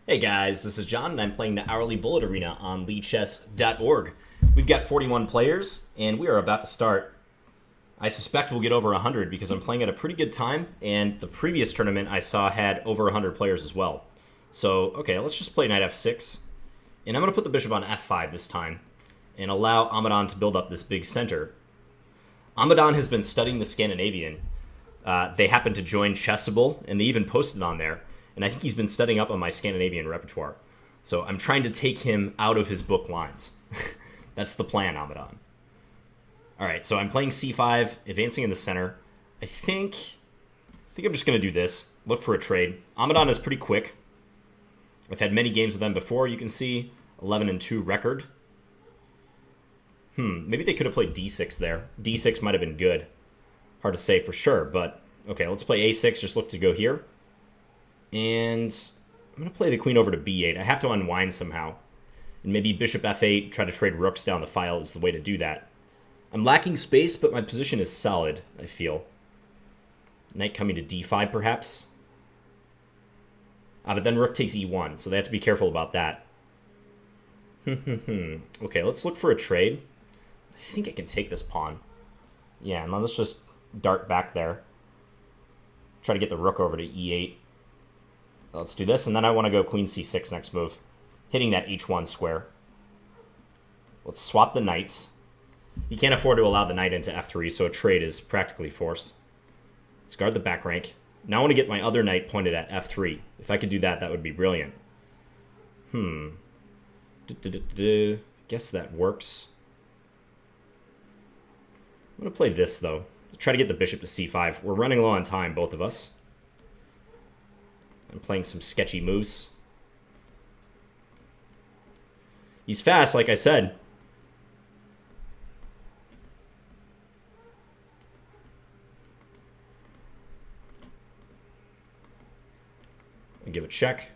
Hey guys, this is John, and I'm playing the Hourly Bullet Arena on lichess.org. We've got 41 players, and we are about to start. I suspect we'll get over 100 because I'm playing at a pretty good time, and the previous tournament I saw had over 100 players as well. So, okay, let's just play knight f6, and I'm going to put the bishop on f5 this time, and allow Amadon to build up this big center. Amadon has been studying the Scandinavian. They happened to join Chessable, and they even posted on there. And I think he's been studying up on my Scandinavian repertoire. So I'm trying to take him out of his book lines. That's the plan, Amadon. All right, so I'm playing c5, advancing in the center. I think I'm just going to do this. Look for a trade. Amadon is pretty quick. I've had many games with them before. You can see 11-2 record. Maybe they could have played d6 there. d6 might have been good. Hard to say for sure, but okay, let's play a6. Just look to go here. And I'm going to play the queen over to b8. I have to unwind somehow. And maybe bishop f8, try to trade rooks down the file is the way to do that. I'm lacking space, but my position is solid, I feel. Knight coming to d5, perhaps. But then rook takes e1, so they have to be careful about that. Okay, let's look for a trade. I think I can take this pawn. Yeah, and then let's just dart back there. Try to get the rook over to e8. Let's do this, and then I want to go queen c6 next move, hitting that h1 square. Let's swap the knights. You can't afford to allow the knight into f3, so a trade is practically forced. Let's guard the back rank. Now I want to get my other knight pointed at f3. If I could do that, that would be brilliant. Guess that works. I'm going to play this, though. Try to get the bishop to c5. We're running low on time, both of us. I'm playing some sketchy moves. He's fast, like I said. I'll give a check.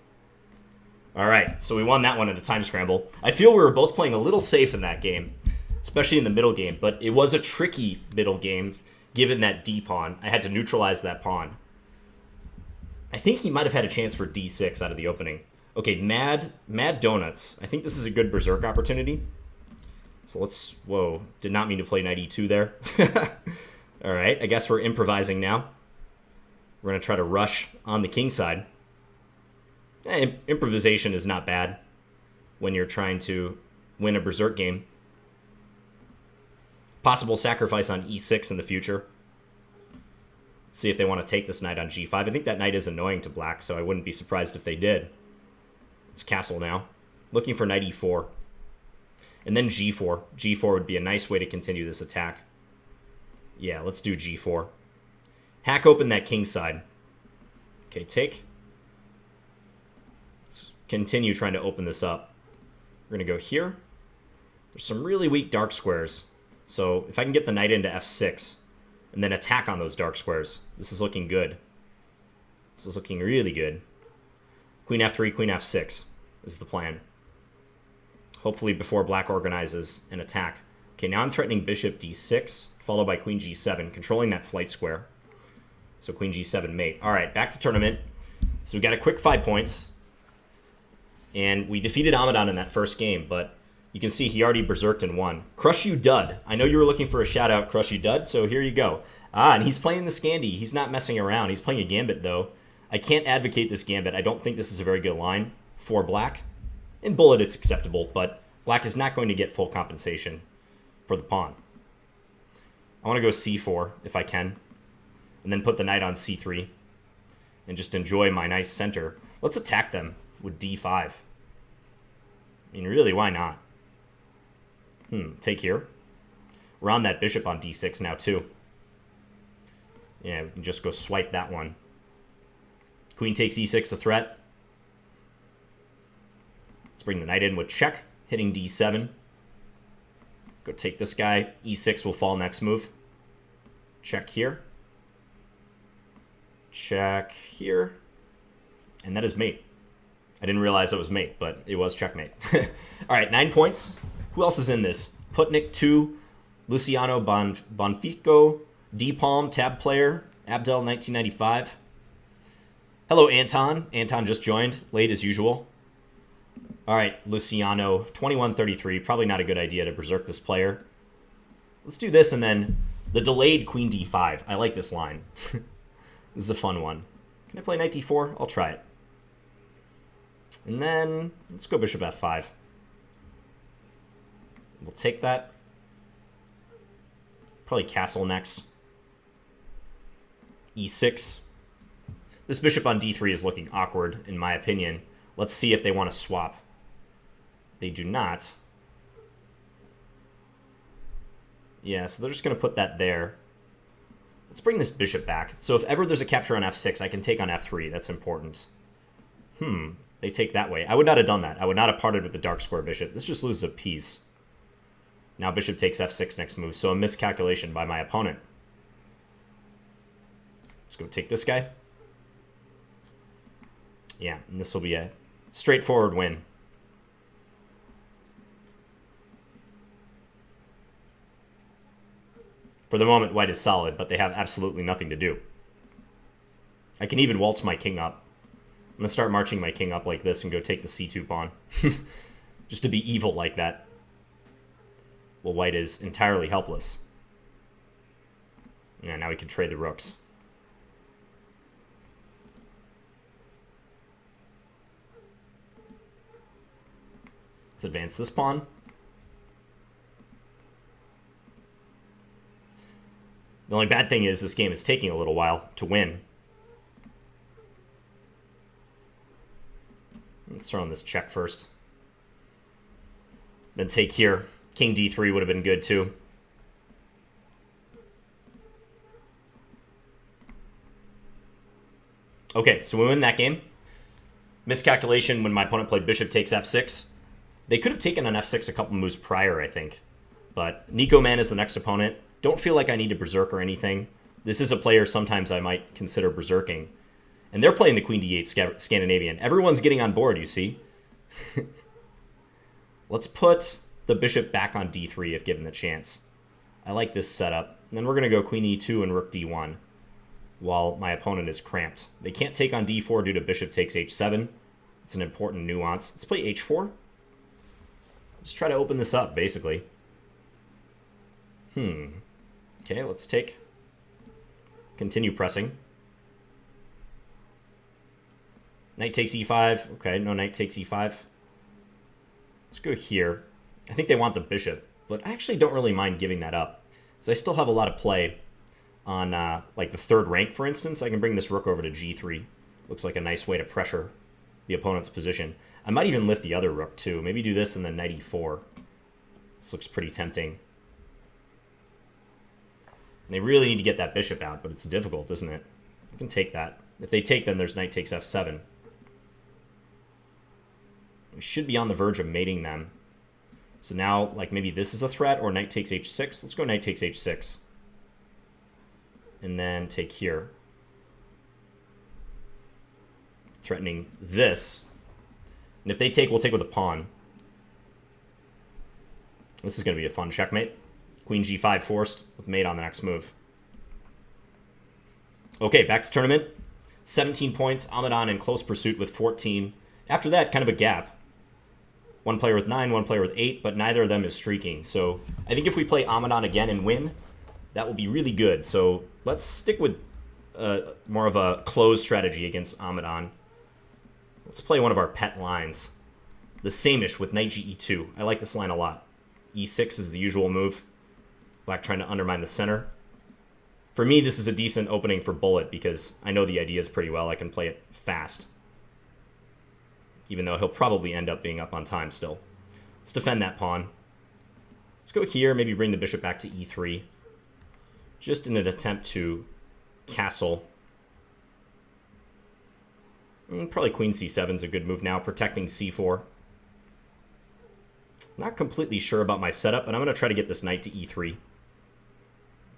All right, so we won that one at a time scramble. I feel we were both playing a little safe in that game, especially in the middle game, but it was a tricky middle game given that d pawn. I had to neutralize that pawn. I think he might have had a chance for d6 out of the opening. Okay, Mad Donuts. I think this is a good berserk opportunity. So let's... Whoa, did not mean to play knight e2 there. All right, I guess we're improvising now. We're going to try to rush on the king side. Improvisation is not bad when you're trying to win a berserk game. Possible sacrifice on e6 in the future. See if they want to take this knight on g5. I think that knight is annoying to black, so I wouldn't be surprised if they did. It's castle now. Looking for knight e4. And then g4. g4 would be a nice way to continue this attack. Yeah, let's do g4. Hack open that king side. Okay, take. Let's continue trying to open this up. We're going to go here. There's some really weak dark squares. So if I can get the knight into f6... and then attack on those dark squares. This is looking good. This is looking really good. Queen f3, queen f6 is the plan. Hopefully before black organizes an attack. Okay, now I'm threatening bishop d6, followed by queen g7, controlling that flight square. So queen g7 mate. All right, back to tournament. So we got a quick 5 points. And we defeated Amadon in that first game, but you can see he already berserked and won. Crush You Dud. I know you were looking for a shout-out, Crush You Dud, so here you go. And he's playing the Scandi. He's not messing around. He's playing a Gambit, though. I can't advocate this Gambit. I don't think this is a very good line for black. In Bullet, it's acceptable, but black is not going to get full compensation for the pawn. I want to go c4, if I can, and then put the knight on c3, and just enjoy my nice center. Let's attack them with d5. I mean, really, why not? Take here. We're on that bishop on d6 now, too. Yeah, we can just go swipe that one. Queen takes e6, a threat. Let's bring the knight in with check, hitting d7. Go take this guy. e6 will fall next move. Check here. Check here. And that is mate. I didn't realize it was mate, but it was checkmate. All right, 9 points. Who else is in this? Putnik 2, Luciano Bonfico, D-Palm, tab player, Abdel 1995. Hello, Anton. Anton just joined, late as usual. All right, Luciano, 21-33. Probably not a good idea to berserk this player. Let's do this and then the delayed queen d5. I like this line. This is a fun one. Can I play knight d4? I'll try it. And then let's go bishop f5. We'll take that. Probably castle next. e6. This bishop on d3 is looking awkward, in my opinion. Let's see if they want to swap. They do not. Yeah, so they're just going to put that there. Let's bring this bishop back. So if ever there's a capture on f6, I can take on f3. That's important. They take that way. I would not have done that. I would not have parted with the dark square bishop. This just loses a piece. Now bishop takes f6 next move, so a miscalculation by my opponent. Let's go take this guy. Yeah, and this will be a straightforward win. For the moment, white is solid, but they have absolutely nothing to do. I can even waltz my king up. I'm going to start marching my king up like this and go take the c2 pawn. Just to be evil like that. Well, white is entirely helpless. Yeah, now we can trade the rooks. Let's advance this pawn. The only bad thing is this game is taking a little while to win. Let's throw in this check first. Then take here. King d3 would have been good too. Okay, so we win that game. Miscalculation when my opponent played bishop takes f6. They could have taken on f6 a couple moves prior, I think. But Nico Man is the next opponent. Don't feel like I need to berserk or anything. This is a player sometimes I might consider berserking. And they're playing the queen d8 Scandinavian. Everyone's getting on board, you see. Let's put the bishop back on d3 if given the chance. I like this setup. And then we're going to go queen e2 and rook d1 while my opponent is cramped. They can't take on d4 due to bishop takes h7. It's an important nuance. Let's play h4. Just try to open this up, basically. Okay, let's take. Continue pressing. Knight takes e5. Okay, no knight takes e5. Let's go here. I think they want the bishop, but I actually don't really mind giving that up, because I still have a lot of play on like the third rank, for instance. I can bring this rook over to g3. Looks like a nice way to pressure the opponent's position. I might even lift the other rook too. Maybe do this and then knight e4. This looks pretty tempting. And they really need to get that bishop out, but it's difficult, isn't it? You can take that. If they take, then there's knight takes f7. We should be on the verge of mating them. So now, like, maybe this is a threat, or knight takes h6. Let's go knight takes h6. And then take here. Threatening this. And if they take, we'll take with a pawn. This is going to be a fun checkmate. Queen g5 forced, with mate on the next move. Okay, back to tournament. 17 points, Amadon in close pursuit with 14. After that, kind of a gap. One player with 9, one player with 8, but neither of them is streaking. So I think if we play Amadon again and win, that will be really good. So let's stick with more of a closed strategy against Amadon. Let's play one of our pet lines. The same-ish with knight ge2. I like this line a lot. e6 is the usual move. Black trying to undermine the center. For me, this is a decent opening for bullet because I know the ideas pretty well. I can play it fast. Even though he'll probably end up being up on time still. Let's defend that pawn. Let's go here, maybe bring the bishop back to e3. Just in an attempt to castle. Probably queen c7 is a good move now, protecting c4. Not completely sure about my setup, but I'm going to try to get this knight to e3.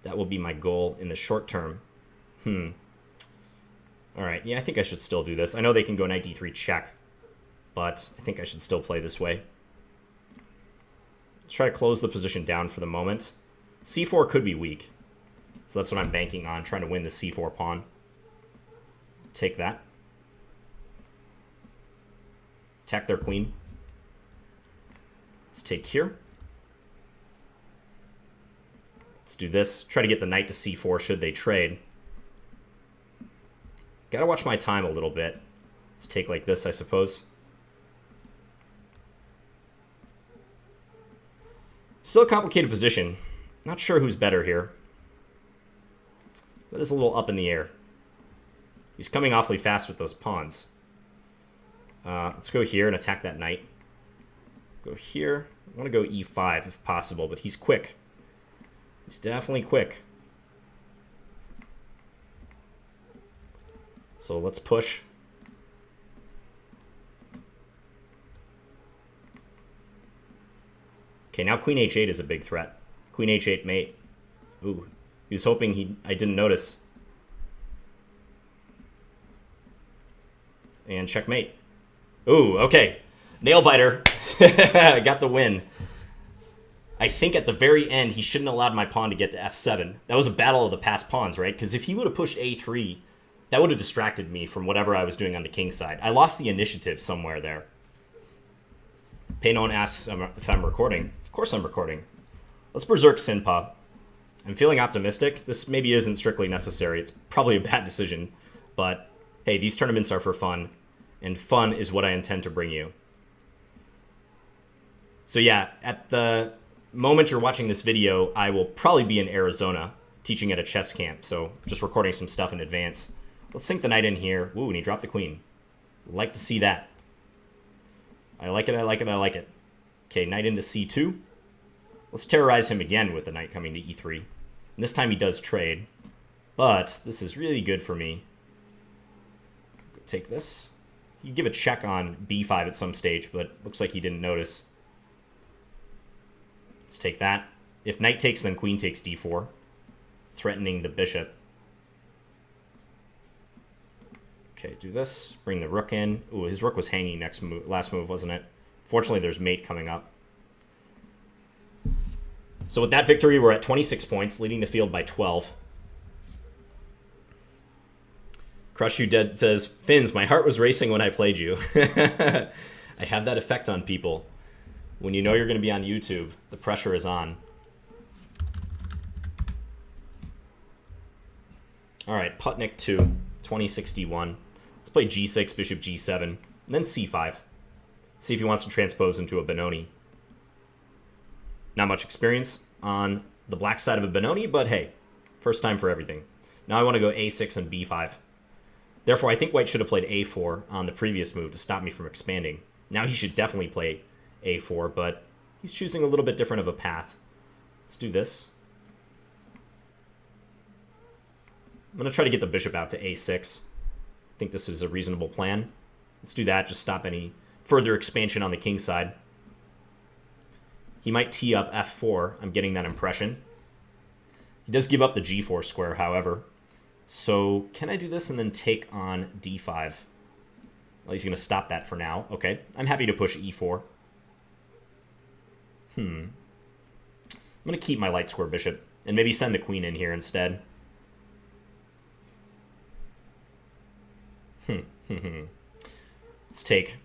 That will be my goal in the short term. Alright, yeah, I think I should still do this. I know they can go knight d3 check, but I think I should still play this way. Let's try to close the position down for the moment. c4 could be weak, so that's what I'm banking on, trying to win the c4 pawn. Take that. Attack their queen. Let's take here. Let's do this. Try to get the knight to c4 should they trade. Gotta watch my time a little bit. Let's take like this, I suppose. Still a complicated position. Not sure who's better here. That is a little up in the air. He's coming awfully fast with those pawns. Let's go here and attack that knight. Go here. I want to go e5 if possible, but he's quick. He's definitely quick. So let's push. Okay, now queen h8 is a big threat. Queen h8 mate. Ooh, he was hoping I didn't notice. And checkmate. Ooh, okay. Nail biter. I got the win. I think at the very end, he shouldn't have allowed my pawn to get to f7. That was a battle of the passed pawns, right? Because if he would have pushed a3, that would have distracted me from whatever I was doing on the king side. I lost the initiative somewhere there. Paynon asks if I'm recording. Of course I'm recording. Let's berserk Sinpa. I'm feeling optimistic. This maybe isn't strictly necessary. It's probably a bad decision. But, hey, these tournaments are for fun. And fun is what I intend to bring you. So yeah, at the moment you're watching this video, I will probably be in Arizona teaching at a chess camp. So just recording some stuff in advance. Let's sink the knight in here. Ooh, and he dropped the queen. Like to see that. I like it, I like it, I like it. Okay, knight into c2. Let's terrorize him again with the knight coming to e3. And this time he does trade. But this is really good for me. Take this. You give a check on b5 at some stage, but looks like he didn't notice. Let's take that. If knight takes, then queen takes d4, threatening the bishop. Okay, do this. Bring the rook in. Ooh, his rook was hanging last move, wasn't it? Fortunately, there's mate coming up. So with that victory, we're at 26 points, leading the field by 12. Crush You Dead says, Finns, my heart was racing when I played you. I have that effect on people. When you know you're going to be on YouTube, the pressure is on. All right, Putnik 2, 2061. Let's play g6, bishop g7, and then c5. See if he wants to transpose into a Bononi. Not much experience on the black side of a Bononi, but hey, first time for everything. Now I want to go a6 and b5. Therefore, I think white should have played a4 on the previous move to stop me from expanding. Now he should definitely play a4, but he's choosing a little bit different of a path. Let's do this. I'm going to try to get the bishop out to a6. I think this is a reasonable plan. Let's do that, just stop any further expansion on the king side. He might tee up f4. I'm getting that impression. He does give up the g4 square, however. So can I do this and then take on d5? Well, he's going to stop that for now. Okay, I'm happy to push e4. I'm going to keep my light square bishop and maybe send the queen in here instead. Let's take.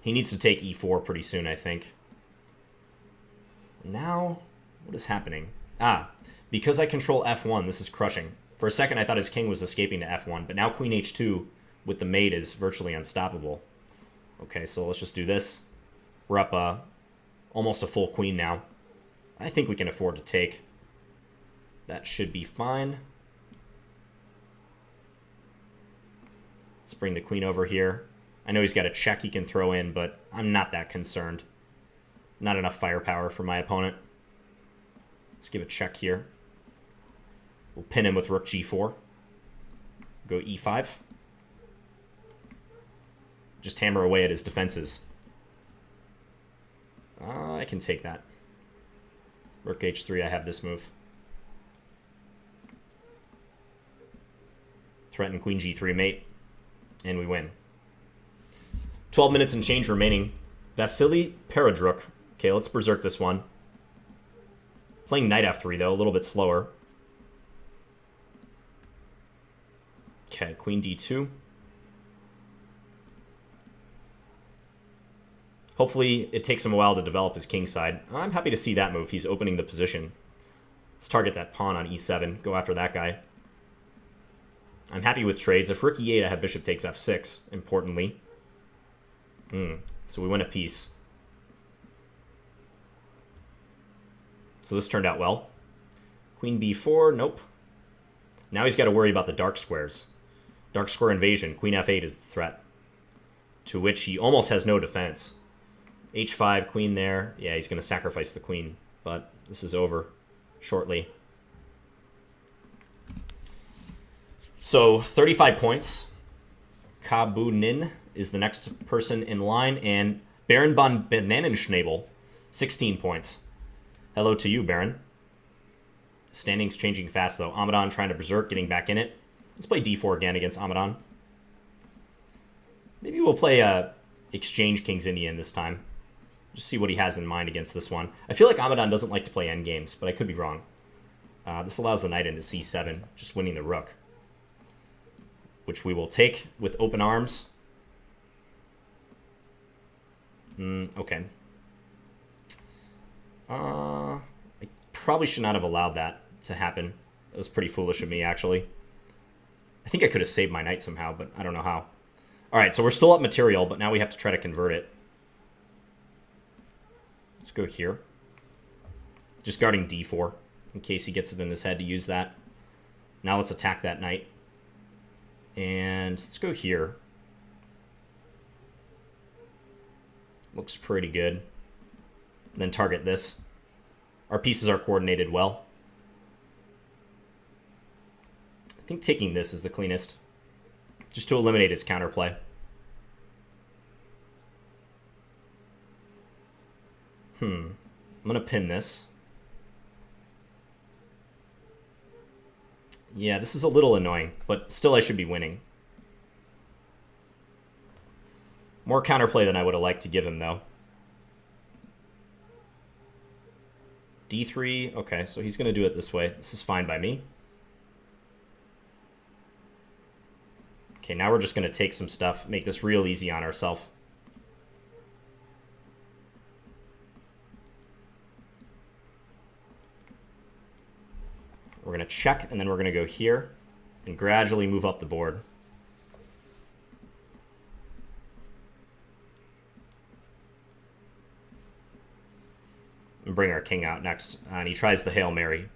He needs to take e4 pretty soon, I think. Now, what is happening? Because I control f1, this is crushing. For a second, I thought his king was escaping to f1, but now queen h2 with the mate is virtually unstoppable. Okay, so let's just do this. We're up almost a full queen now. I think we can afford to take. That should be fine. Let's bring the queen over here. I know he's got a check he can throw in, but I'm not that concerned. Not enough firepower for my opponent. Let's give a check here. We'll pin him with rook g4. Go e5. Just hammer away at his defenses. I can take that. Rook h3, I have this move. Threaten queen g3 mate. And we win. 12 minutes and change remaining. Vasily Peredruk. Okay, let's berserk this one. Playing knight f3, though, a little bit slower. Okay, queen d2. Hopefully it takes him a while to develop his king side. I'm happy to see that move. He's opening the position. Let's target that pawn on e7. Go after that guy. I'm happy with trades. If rook e8, I have bishop takes f6, importantly. So we win a piece. So this turned out well. Queen b4, nope. Now he's got to worry about the dark squares. Dark square invasion. Queen f8 is the threat, to which he almost has no defense. h5, queen there. Yeah, he's going to sacrifice the queen, but this is over shortly. So 35 points. Kabunin is the next person in line, and Baron von Bananenschnabel, 16 points. Hello to you, Baron. Standings changing fast, though. Amadon trying to berserk, getting back in it. Let's play d4 again against Amadon. Maybe we'll play Exchange King's Indian this time. Just see what he has in mind against this one. I feel like Amadon doesn't like to play endgames, but I could be wrong. This allows the knight into c7, just winning the rook, which we will take with open arms. Okay. I probably should not have allowed that to happen. That was pretty foolish of me, actually. I think I could have saved my knight somehow, but I don't know how. All right, so we're still up material, but now we have to try to convert it. Let's go here. Just guarding d4, in case he gets it in his head to use that. Now let's attack that knight. And let's go here. Looks pretty good. And then target this. Our pieces are coordinated well. I think taking this is the cleanest, just to eliminate his counterplay. I'm going to pin this. Yeah, this is a little annoying, but still I should be winning. More counterplay than I would have liked to give him, though. d3, okay, so he's going to do it this way. This is fine by me. Okay, now we're just going to take some stuff, make this real easy on ourselves. We're going to check, and then we're going to go here and gradually move up the board. And bring our king out next. And he tries the Hail Mary.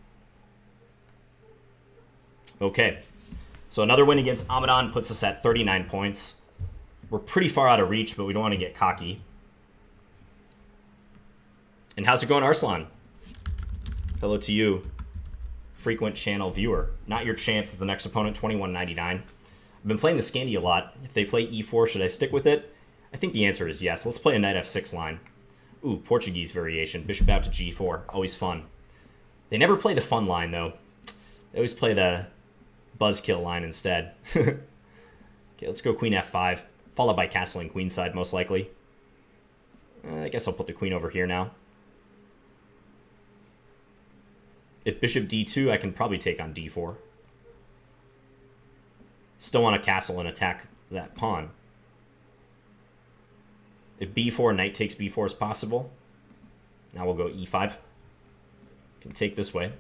Okay. So another win against Amadon puts us at 39 points. We're pretty far out of reach, but we don't want to get cocky. And how's it going, Arslan? Hello to you, frequent channel viewer. Not your chance as the next opponent, 21.99. I've been playing the Scandi a lot. If they play e4, should I stick with it? I think the answer is yes. Let's play a knight f6 line. Ooh, Portuguese variation. Bishop out to g4. Always fun. They never play the fun line, though. They always play the buzzkill line instead. Okay, let's go queen f5. Followed by castling queenside, most likely. I guess I'll put the queen over here now. If bishop d2, I can probably take on d4. Still want to castle and attack that pawn. If b4, knight takes b4 is possible. Now we'll go e5. Can take this way.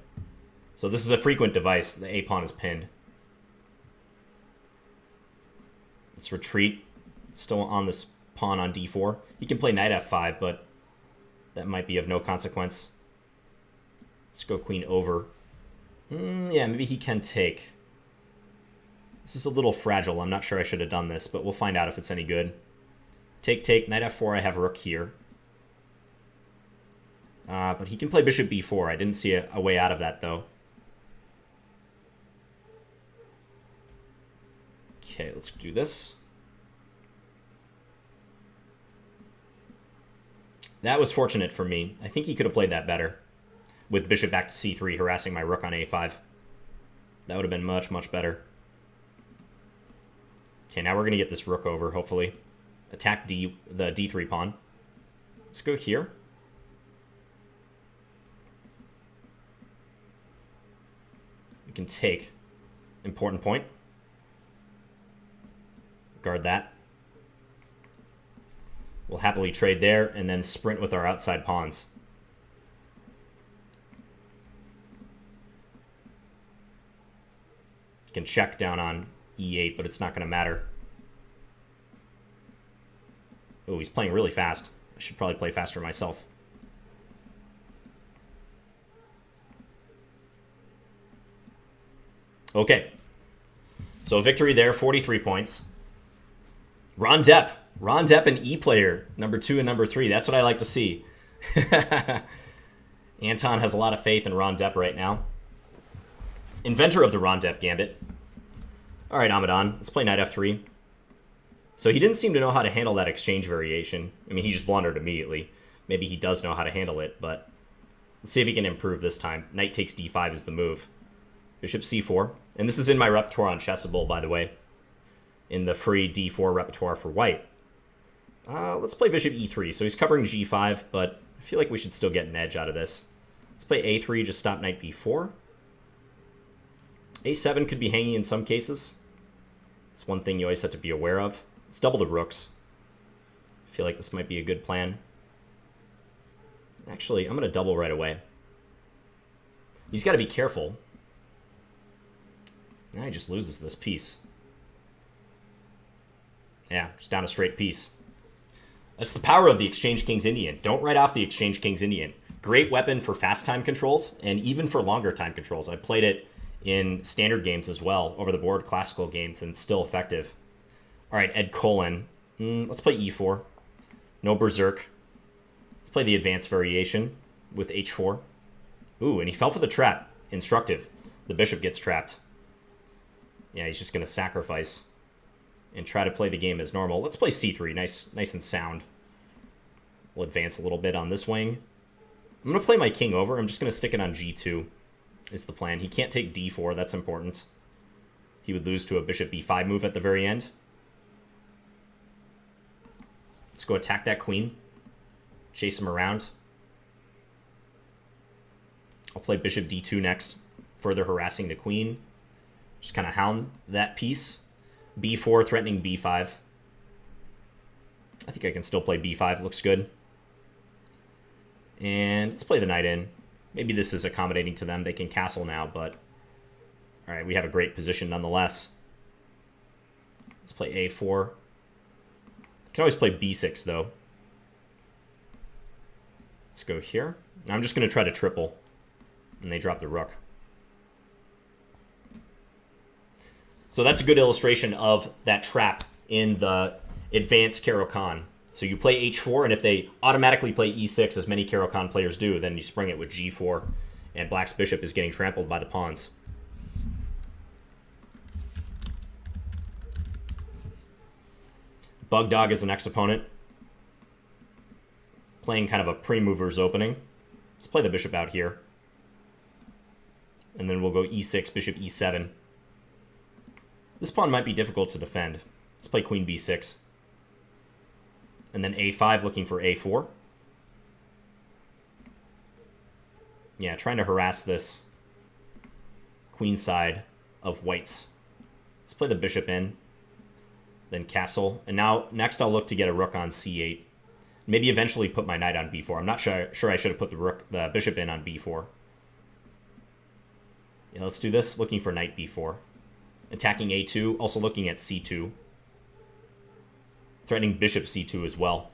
So this is a frequent device. The a pawn is pinned. Let's retreat. Still on this pawn on d4. He can play knight f5, but that might be of no consequence. Let's go queen over. Yeah, maybe he can take. This is a little fragile. I'm not sure I should have done this, but we'll find out if it's any good. Take, take, knight f4, I have rook here. But he can play bishop b4. I didn't see a way out of that, though. Okay, let's do this. That was fortunate for me. I think he could have played that better. With bishop back to c3, harassing my rook on a5. That would have been much, much better. Okay, now we're going to get this rook over, hopefully. Attack the d3 pawn. Let's go here. We can take. Important point. Guard that. We'll happily trade there and then sprint with our outside pawns. Can check down on e8, but it's not going to matter. Oh, he's playing really fast. I should probably play faster myself. Okay. So a victory there, 43 points. Ron Depp. Ron Depp, an E player, number 2 and number 3. That's what I like to see. Anton has a lot of faith in Ron Depp right now. Inventor of the Ron Depp Gambit. All right, Amadon, let's play knight f3. So he didn't seem to know how to handle that exchange variation. I mean, he just blundered immediately. Maybe he does know how to handle it, but let's see if he can improve this time. Knight takes d5 is the move. Bishop c4. And this is in my repertoire on Chessable, by the way. In the free d4 repertoire for white. Let's play bishop e3. So he's covering g5, but I feel like we should still get an edge out of this. Let's play a3, just stop knight b4. a7 could be hanging in some cases. It's one thing you always have to be aware of. Let's double the rooks. I feel like this might be a good plan. Actually, I'm going to double right away. He's got to be careful. Now he just loses this piece. Yeah, just down a straight piece. That's the power of the Exchange King's Indian. Don't write off the Exchange King's Indian. Great weapon for fast time controls and even for longer time controls. I played it in standard games as well, over the board classical games, and still effective. All right, Ed Colin. Let's play e4. No berserk. Let's play the advanced variation with h4. Ooh, and he fell for the trap. Instructive. The bishop gets trapped. Yeah, he's just going to sacrifice and try to play the game as normal. Let's play c3. Nice and sound. We'll advance a little bit on this wing. I'm going to play my king over. I'm just going to stick it on g2 is the plan. He can't take d4. That's important. He would lose to a bishop b5 move at the very end. Let's go attack that queen. Chase him around. I'll play bishop d2 next, further harassing the queen. Just kind of hound that piece. b4 threatening b5. I think I can still play b5. Looks good. And let's play the knight in. Maybe this is accommodating to them. They can castle now, but... All right, we have a great position nonetheless. Let's play a4. Can always play b6, though. Let's go here. Now I'm just going to try to triple. And they drop the rook. So that's a good illustration of that trap in the advanced Caro-Kann. So you play h4, and if they automatically play e6, as many Caro-Kann players do, then you spring it with g4, and black's bishop is getting trampled by the pawns. Bug Dog is the next opponent. Playing kind of a pre-mover's opening. Let's play the bishop out here. And then we'll go e6, bishop e7. This pawn might be difficult to defend. Let's play queen b6. And then a5 looking for a4. Yeah, trying to harass this queenside of whites. Let's play the bishop in. Then castle. And now, next I'll look to get a rook on c8. Maybe eventually put my knight on b4. I'm not sure I should have put the bishop in on b4. Yeah, let's do this. Looking for knight b4. Attacking a2. Also looking at c2. Threatening bishop c2 as well.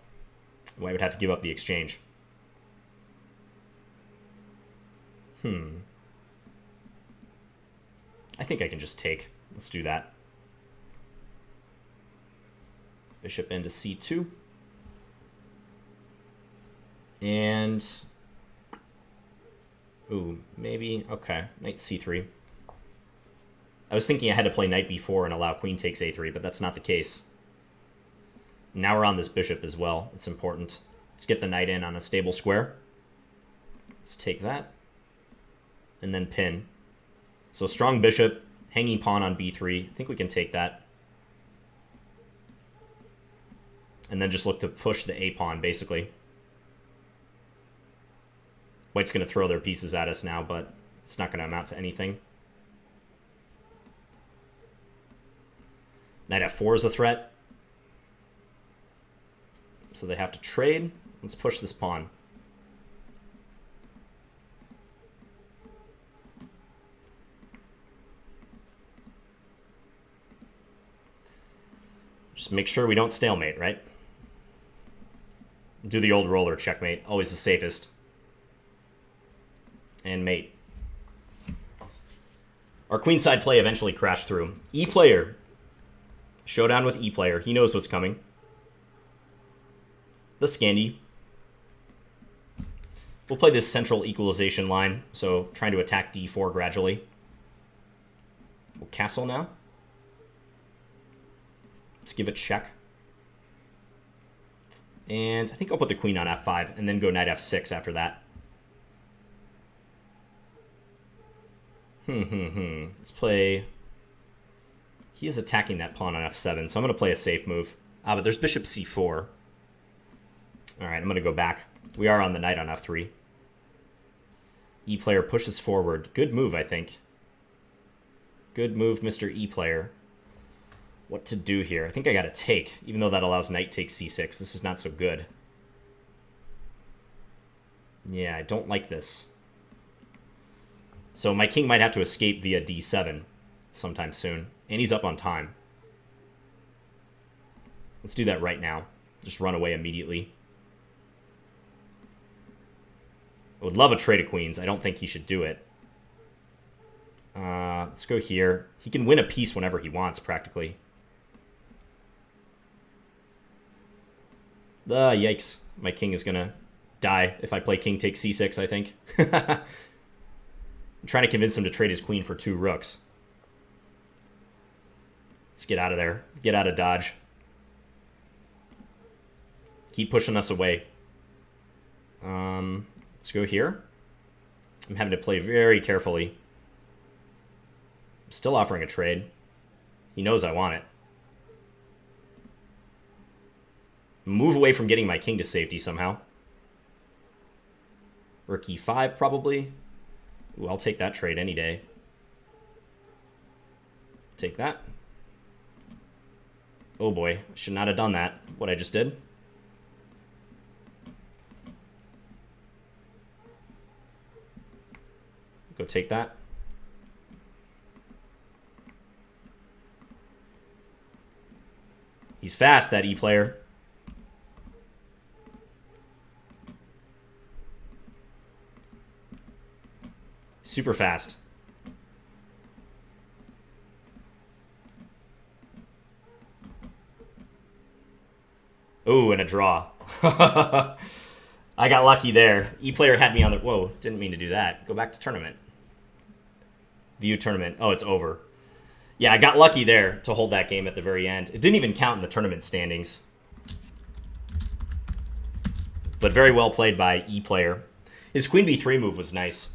White would have to give up the exchange. I think I can just take. Let's do that. Bishop into c2. And... ooh, maybe... okay, knight c3. I was thinking I had to play knight b4 and allow queen takes a3, but that's not the case. Now we're on this bishop as well. It's important. Let's get the knight in on a stable square. Let's take that. And then pin. So strong bishop, hanging pawn on b3. I think we can take that. And then just look to push the a pawn, basically. White's going to throw their pieces at us now, but it's not going to amount to anything. Knight f4 is a threat. So they have to trade. Let's push this pawn. Just make sure we don't stalemate, right? Do the old roller checkmate. Always the safest. And mate. Our queenside play eventually crashed through. E-player. Showdown with E-player. He knows what's coming. The Scandi. We'll play this central equalization line, so trying to attack d4 gradually. We'll castle now. Let's give it check. And I think I'll put the queen on f5 and then go knight f6 after that. Let's play... He is attacking that pawn on f7, so I'm going to play a safe move. Ah, but there's bishop c4. Alright, I'm going to go back. We are on the knight on f3. E-player pushes forward. Good move, I think. Good move, Mr. E-player. What to do here? I think I got to take, even though that allows knight takes c6. This is not so good. Yeah, I don't like this. So my king might have to escape via d7 sometime soon. And he's up on time. Let's do that right now. Just run away immediately. I would love a trade of queens. I don't think he should do it. Let's go here. He can win a piece whenever he wants, practically. Yikes. My king is going to die if I play king takes c6, I think. I'm trying to convince him to trade his queen for 2 rooks. Let's get out of there. Get out of dodge. Keep pushing us away. Let's go here. I'm having to play very carefully. I'm still offering a trade. He knows I want it. Move away from getting my king to safety somehow. Rook e5 probably. Ooh, I'll take that trade any day. Take that. Oh boy, should not have done that, what I just did. Go take that. He's fast, that E-player. Super fast. Ooh, and a draw. I got lucky there. E-player had me on the... Whoa, didn't mean to do that. Go back to tournament. View tournament. Oh, it's over. Yeah, I got lucky there to hold that game at the very end. It didn't even count in the tournament standings. But very well played by E-player. His queen b3 move was nice.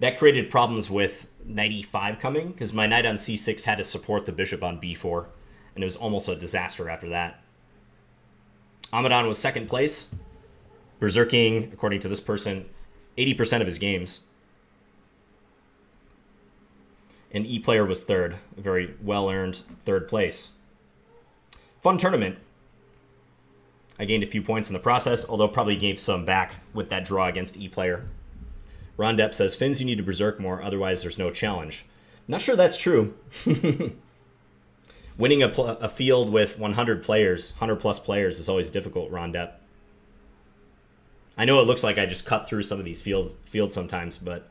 That created problems with knight e5 coming, because my knight on c6 had to support the bishop on b4, and it was almost a disaster after that. Amadon was second place. Berserking, according to this person, 80% of his games. And E-player was third, a very well-earned third place. Fun tournament. I gained a few points in the process, although probably gave some back with that draw against E-player. Ron Depp says, Finns, you need to berserk more, otherwise there's no challenge. Not sure that's true. Winning a field with 100 players, 100-plus players, is always difficult, Ron Depp. I know it looks like I just cut through some of these fields sometimes, but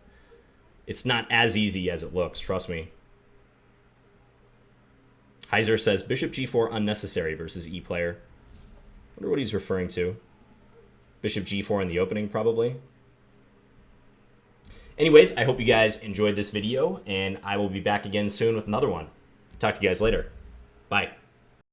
it's not as easy as it looks, trust me. Heiser says, Bishop g4 unnecessary versus E-player. Wonder what he's referring to. Bishop g4 in the opening, probably. Anyways, I hope you guys enjoyed this video, and I will be back again soon with another one. Talk to you guys later. Bye.